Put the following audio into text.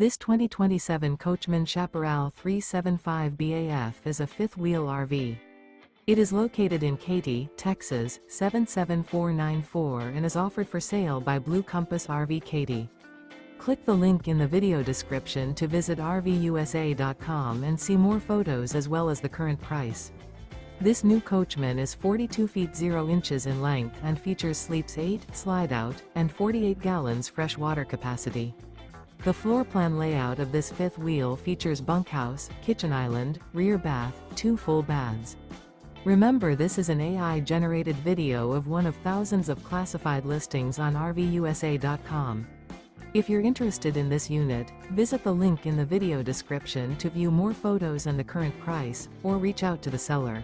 This 2027 Coachmen Chaparral 375 BAF is a fifth-wheel RV. It is located in Katy, Texas, 77494 and is offered for sale by Blue Compass RV Katy. Click the link in the video description to visit RVUSA.com and see more photos as well as the current price. This new Coachmen is 42 feet 0 inches in length and features sleeps 8, slide-out, and 48 gallons fresh water capacity. The floor plan layout of this fifth wheel features bunkhouse, kitchen island, rear bath, 2 full baths. Remember, this is an AI-generated video of one of thousands of classified listings on RVUSA.com. If you're interested in this unit, visit the link in the video description to view more photos and the current price, or reach out to the seller.